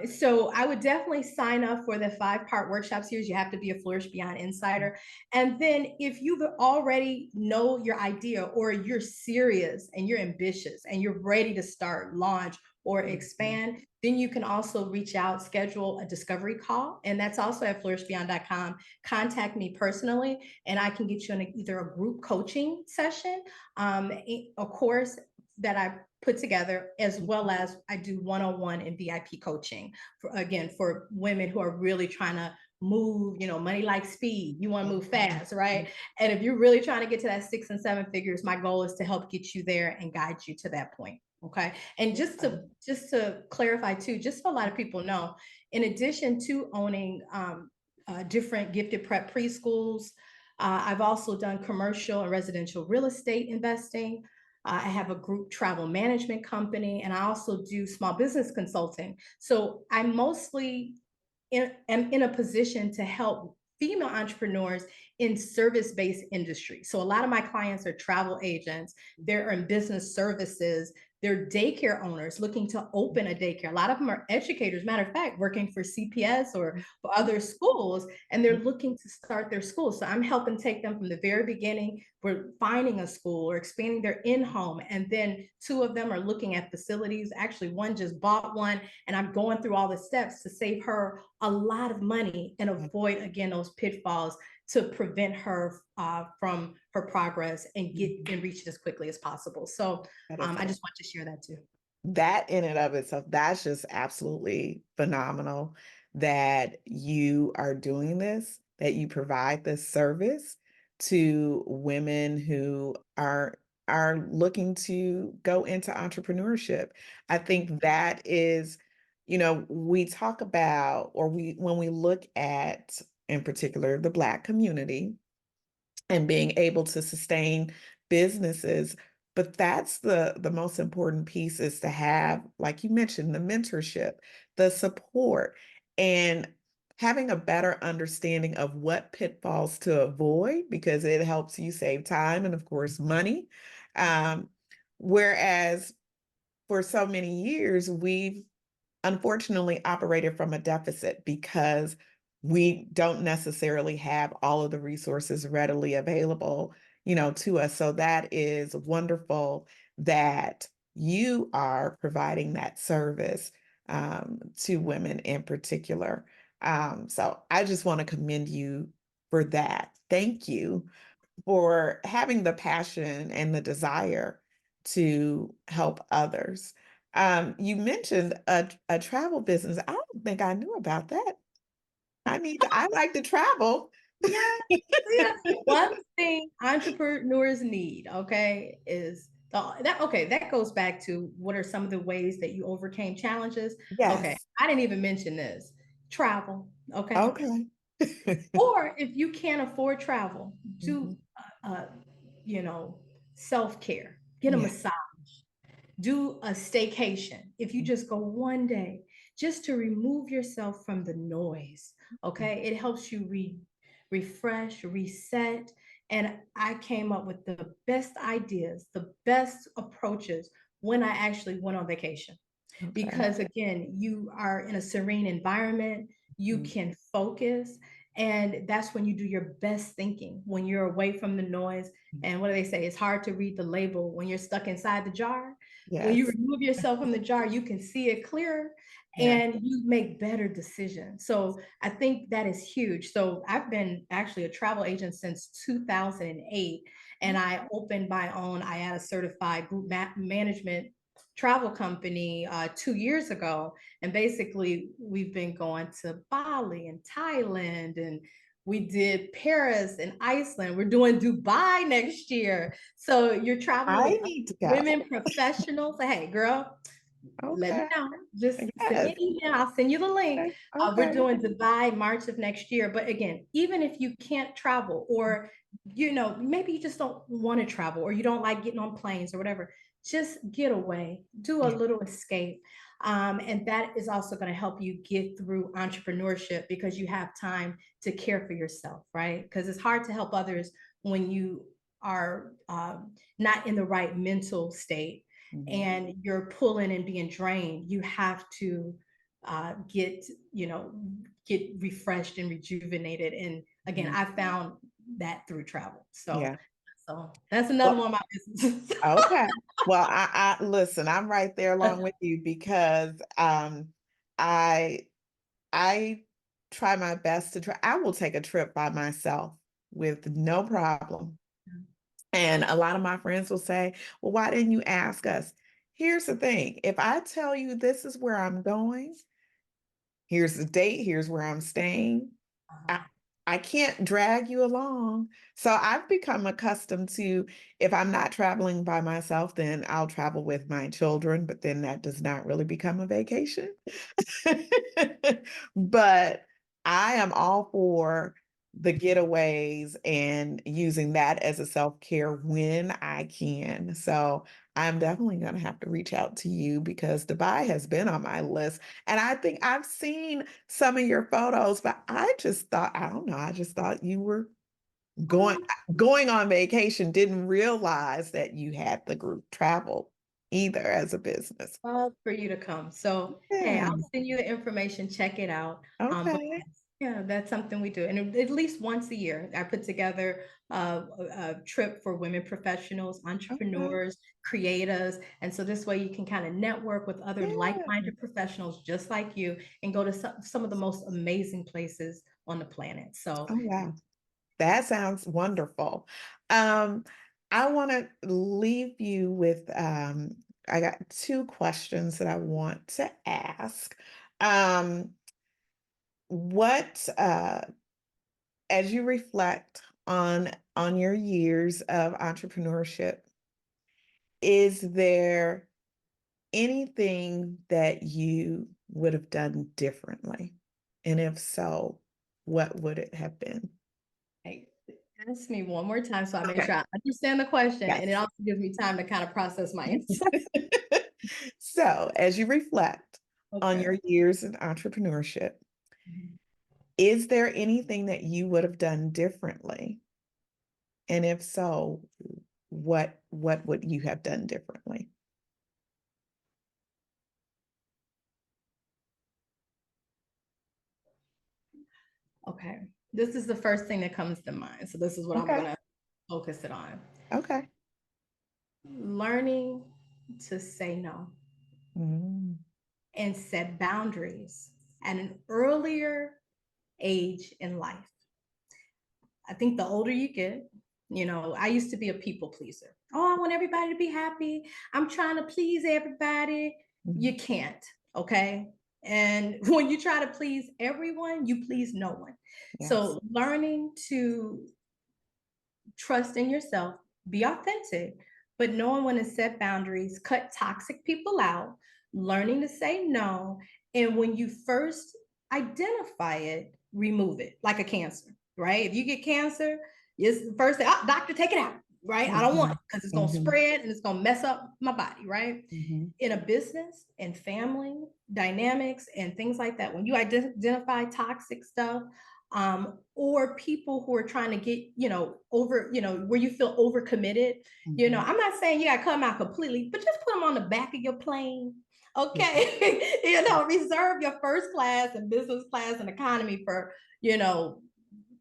So I would definitely sign up for the 5-part workshop series. You have to be a Flourish Beyond Insider. And then if you already know your idea, or you're serious and you're ambitious and you're ready to start, launch, or expand, then you can also reach out, schedule a discovery call. And that's also at flourishbeyond.com. Contact me personally, and I can get you in either a group coaching session, a course that I put together, as well as I do one-on-one and VIP coaching for women who are really trying to move, money like speed. You want to move fast, right? And if you're really trying to get to that 6 and 7 figures, my goal is to help get you there and guide you to that point. Okay. And just to clarify too, just so a lot of people know, in addition to owning different gifted prep preschools, I've also done commercial and residential real estate investing. I have a group travel management company, and I also do small business consulting. So I mostly am in a position to help female entrepreneurs in service-based industries. So a lot of my clients are travel agents, they're in business services, they're daycare owners looking to open a daycare. A lot of them are educators, matter of fact, working for CPS or for other schools, and they're looking to start their school. So I'm helping take them from the very beginning. We're finding a school or expanding their in-home. And then 2 of them are looking at facilities. Actually, one just bought one, and I'm going through all the steps to save her a lot of money and avoid, again, those pitfalls to prevent her from her progress and get and reach it as quickly as possible. So I just want to share that too. That in and of itself, that's just absolutely phenomenal that you are doing this, that you provide this service to women who are looking to go into entrepreneurship. I think that is, we talk about, or when we look at, in particular, the Black community, and being able to sustain businesses. But that's the most important piece, is to have, like you mentioned, the mentorship, the support, and having a better understanding of what pitfalls to avoid, because it helps you save time and, of course, money. Um, Whereas for so many years, we've unfortunately operated from a deficit because we don't necessarily have all of the resources readily available, to us. So that is wonderful that you are providing that service, to women in particular. So I just want to commend you for that. Thank you for having the passion and the desire to help others. You mentioned a travel business. I don't think I knew about that. I like to travel. Yeah, yeah. One thing entrepreneurs need, okay, is that goes back to what are some of the ways that you overcame challenges. Okay, Yes. I didn't even mention this. Travel, okay? Okay. Or if you can't afford travel, do Mhm. uh, you know, self-care. Get a Yeah. massage, do a staycation. If you just go one day, just to remove yourself from the noise, okay? It helps you refresh, reset. And I came up with the best ideas, the best approaches when I actually went on vacation. Okay. Because again, you are in a serene environment, you Mhm. can focus, and that's when you do your best thinking, when you're away from the noise. And what do they say? It's hard to read the label when you're stuck inside the jar. When you Yes. remove yourself from the jar, you can see it clearer Yeah. and you make better decisions. So I think that is huge. So I've been actually a travel agent since 2008, and I opened my own IATA certified group management travel company 2 years ago. And basically, we've been going to Bali and Thailand, and we did Paris and Iceland. We're doing Dubai next year. So you're traveling with I other need to go. women professionals. Hey, girl, let me Okay. know. Just send me Yes. an email. I'll send you the link. Okay. We're Okay. doing Dubai March of next year. But again, even if you can't travel, or maybe you just don't want to travel, or you don't like getting on planes or whatever, just get away, do a Yeah. little escape. And that is also going to help you get through entrepreneurship because you have time to care for yourself, right? Because it's hard to help others when you are not in the right mental state Mhm. and you're pulling and being drained. You have to get, get refreshed and rejuvenated. And again, Mhm. I found that through travel. So Yeah. that's another Well, one of my businesses. okay. Well, I listen, I'm right there along with you because I I try my best to try. I will take a trip by myself with no problem. And a lot of my friends will say, "Well, why didn't you ask us?" Here's the thing. If I tell you this is where I'm going, here's the date, here's where I'm staying, I, I can't drag you along. So I've become accustomed to, if I'm not traveling by myself, then I'll travel with my children, but then that does not really become a vacation. But I am all for the getaways and using that as a self-care when I can. So I'm definitely going to have to reach out to you because Dubai has been on my list. And I think I've seen some of your photos, but I just thought, I don't know, I just thought you were going Oh, going on vacation, didn't realize that you had the group travel either as a business. love for you to come. So, hey, Yeah. I'll send you the information, check it out. But Okay. yeah, that's something we do. And at least once a year, I put together a trip for women professionals, Okay. entrepreneurs, creators. And so this way you can kind of network with other Yeah. like-minded professionals just like you and go to some of the most amazing places on the planet. So Oh, wow. That sounds wonderful. Um, I want to leave you with I got two questions that I want to ask. Um, what as you reflect on your years of entrepreneurship, is there anything that you would have done differently? And if so, what would it have been? hey, Ask me one more time so I make Okay. sure I understand the question, and it Yes. also gives me time to kind of process my answer. So, as you reflect on Okay. your years in entrepreneurship, is there anything that you would have done differently? And if so, what would you have done differently? Okay. This is the first thing that comes to mind. So this is what I'm Okay. going to focus it on. Okay. Learning to say no Mm, and set boundaries at an earlier age in life. I think the older you get, I used to be a people pleaser. Oh, I want everybody to be happy. I'm trying to please everybody. mm, You can't, okay? And when you try to please everyone, you please no one. yes. So learning to trust in yourself, be authentic, but knowing when to set boundaries, cut toxic people out, learning to say no. And when you first identify it, remove it like a cancer, right? If you get cancer, it's the first thing, oh, doctor, take it out, right? I don't want Mhm, it because it's going to mhm, spread and it's going to mess up my body, right? mhm, In a business and family dynamics and things like that, when you identify toxic stuff, or people who are trying to get, over, where you feel overcommitted, mhm. I'm not saying you got to come out completely, but just put them on the back of your plane. Yeah. Okay. Reserve your first class and business class and economy for, you know,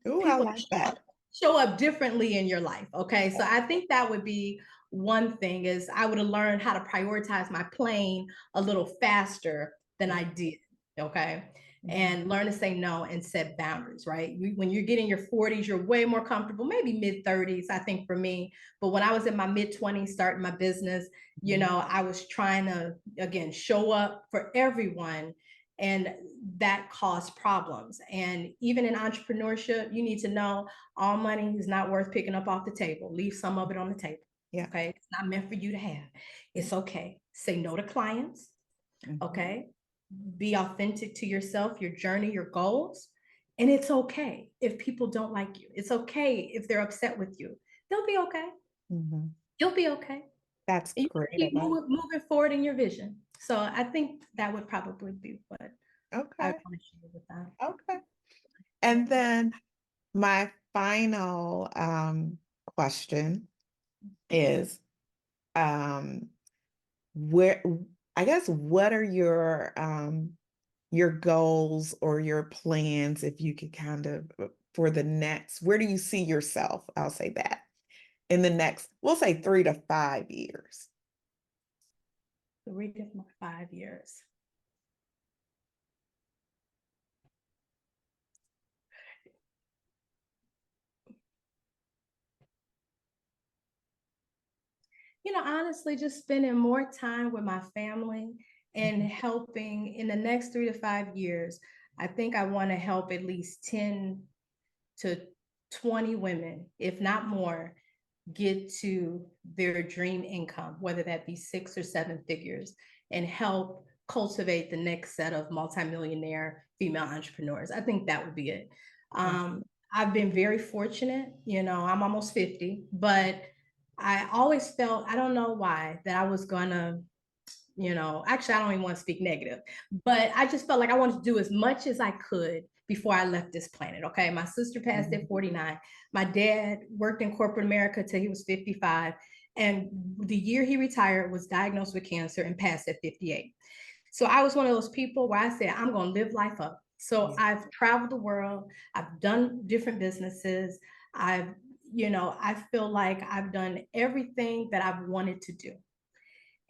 Ooh, I people like that. show up differently in your life. Okay. So I think that would be one thing is I would have learned how to prioritize my plane a little faster than I did. Okay. Mhm. And learn to say no and set boundaries, right? When you're getting your 40s, you're way more comfortable, maybe mid 30s, I think for me. But when I was in my mid 20s, starting my business, I was trying to, again, show up for everyone. And that caused problems. And even in entrepreneurship, you need to know all money is not worth picking up off the table. Leave some of it on the table. Yeah. Okay. It's not meant for you to have. It's okay. Say no to clients. Mhm, Okay. Be authentic to yourself, your journey, your goals. And it's okay if people don't like you. It's okay if they're upset with you. They'll be okay. mhm. You'll be okay. That's And you great keep advice. moving forward in your vision. So I think that would probably be what I Okay. want to share with that. Okay. And then my final question is um where I guess what are your goals or your plans if you could kind of for the next, where do you see yourself? I'll say that in the next, we'll say 3 to 5 years. The read of my 5 years. Honestly, just spending more time with my family and Mhm. helping in the next 3 to 5 years. I think I want to help at least 10 to 20 women, if not more, get to their dream income, whether that be 6 or 7 figures, and help cultivate the next set of multimillionaire female entrepreneurs. I think that would be it. Yeah. I've been very fortunate, I'm almost 50, but I always felt, I don't know why, that I was gonna, actually, I don't even want to speak negative, but I just felt like I wanted to do as much as I could before I left this planet. Okay. My sister passed Mhm. at 49. My dad worked in corporate America till he was 55. And the year he retired was diagnosed with cancer and passed at 58. So I was one of those people where I said, I'm going to live life up. So Yeah. I've traveled the world. I've done different businesses. I've, I feel like I've done everything that I've wanted to do.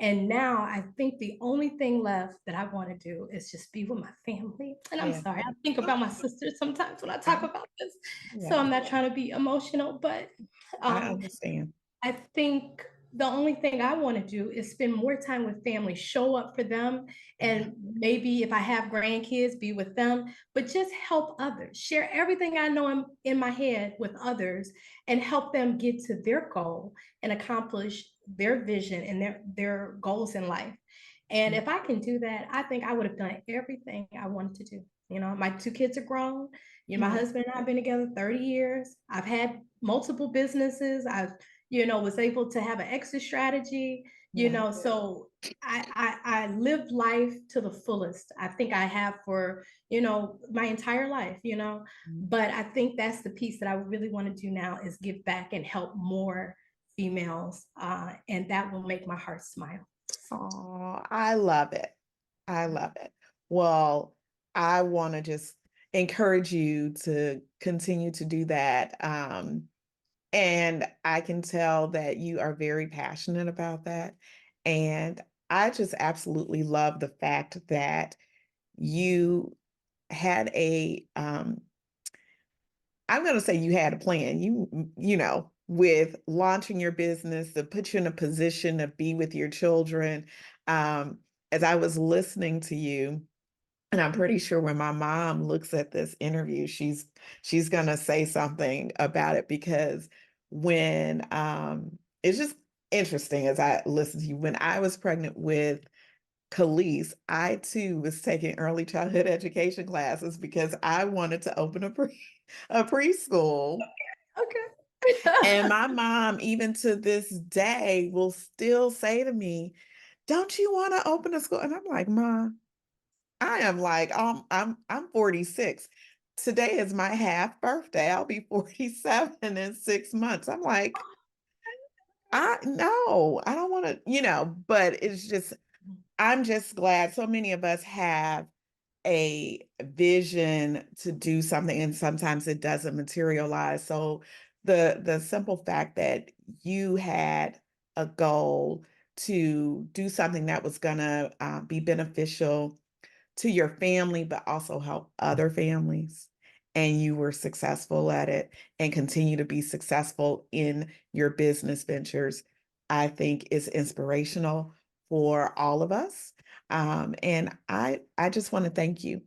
And now I think the only thing left that I want to do is just be with my family. And I'm Yeah. sorry, I think Oh, about my sister sometimes when I talk I- about this. So yeah. I'm not trying to be emotional, but I um, understand. I think the only thing I want to do is spend more time with family, show up for them, Yeah. and maybe if I have grandkids, be with them, but just help others, share everything I know in my head with others, and help them get to their goal and accomplish their vision and their goals in life. And if I can do that, I think I would have done everything I wanted to do. My 2 kids are grown. My Yeah. husband and I have been together 30 years. I've had multiple businesses. I've, was able to have an exit strategy, Yeah. so I live life to the fullest. I think I have for, my entire life, but I think that's the piece that I really want to do now is give back and help more females. And that will make my heart smile. Oh, I love it. I love it. Well, I want to just encourage you to continue to do that. And I can tell that you are very passionate about that. And I just absolutely love the fact that you had I'm going to say you had a plan. With launching your business to put you in a position to be with your children. Um, as I was listening to you, and I'm pretty sure when my mom looks at this interview, she's gonna say something about it because when it's just interesting as I listen to you. When I was pregnant with Khalees, I too was taking early childhood education classes because I wanted to open a preschool. Okay. And my mom, even to this day, will still say to me, "Don't you want to open a school?" And I'm like, "Ma, I am like, I'm 46. Today is my half birthday. I'll be 47 in 6 months." I'm like, I no, I don't want to, but it's just, I'm just glad so many of us have a vision to do something and sometimes it doesn't materialize. So the simple fact that you had a goal to do something that was going to be beneficial to your family, but also help other families. And you were successful at it and continue to be successful in your business ventures, I think is inspirational for all of us. And I just want to thank you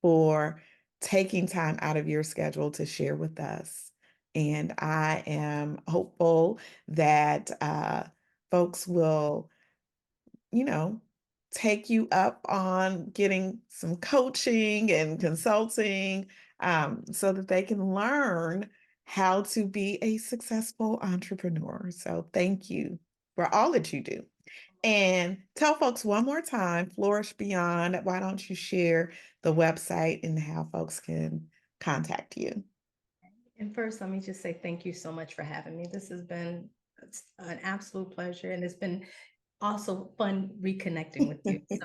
for taking time out of your schedule to share with us. And I am hopeful that folks will, you know, take you up on getting some coaching and consulting so that they can learn how to be a successful entrepreneur. So thank you for all that you do. And tell folks one more time, Flourish Beyond. Why don't you share the website and how folks can contact you? And first, let me just say thank you so much for having me. This has been an absolute pleasure, and it's been also fun reconnecting with you. So,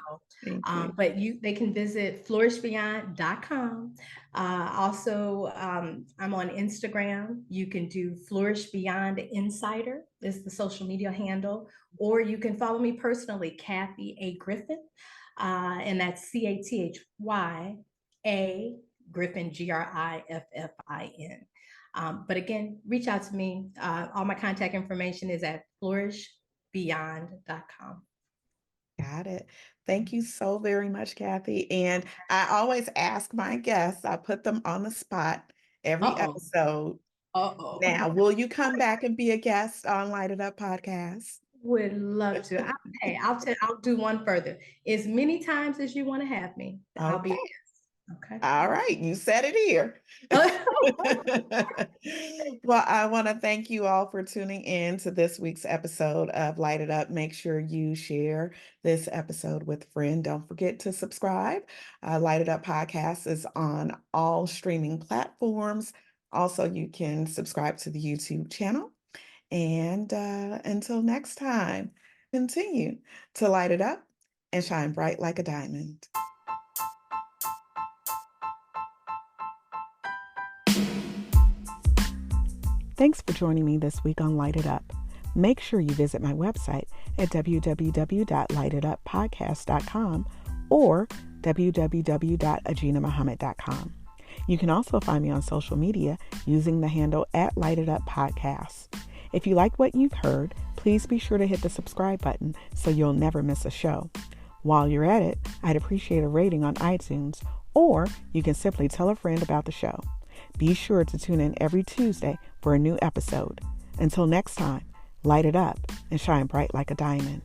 Thank you. but they can visit flourishbeyond.com. Also, I'm on Instagram. You can do Flourish Beyond Insider is the social media handle, or you can follow me personally, Cathy A. Griffin, and that's CATHY Griffin, Griffin. But again, reach out to me. All my contact information is at flourishbeyond.com. Got it. Thank you so very much, Cathy. And I always ask my guests, I put them on the spot every Uh-oh. episode. Uh-oh. Now, will you come back and be a guest on Light It Up podcast? Would love to. Hey, I'll do one further. As many times as you want to have me, I'll be a Okay. guest. Okay. All right. You said it here. Well, I want to thank you all for tuning in to this week's episode of Light It Up. Make sure you share this episode with a friend. Don't forget to subscribe. Light It Up podcast is on all streaming platforms. Also, you can subscribe to the YouTube channel. And until next time, continue to light it up and shine bright like a diamond. Thanks for joining me this week on Light It Up. Make sure you visit my website at www.lightituppodcast.com or www.aginahmuhammad.com. You can also find me on social media using the handle at Light It Up Podcast. If you like what you've heard, please be sure to hit the subscribe button so you'll never miss a show. While you're at it, I'd appreciate a rating on iTunes, or you can simply tell a friend about the show. Be sure to tune in every Tuesday for a new episode. Until next time, light it up and shine bright like a diamond.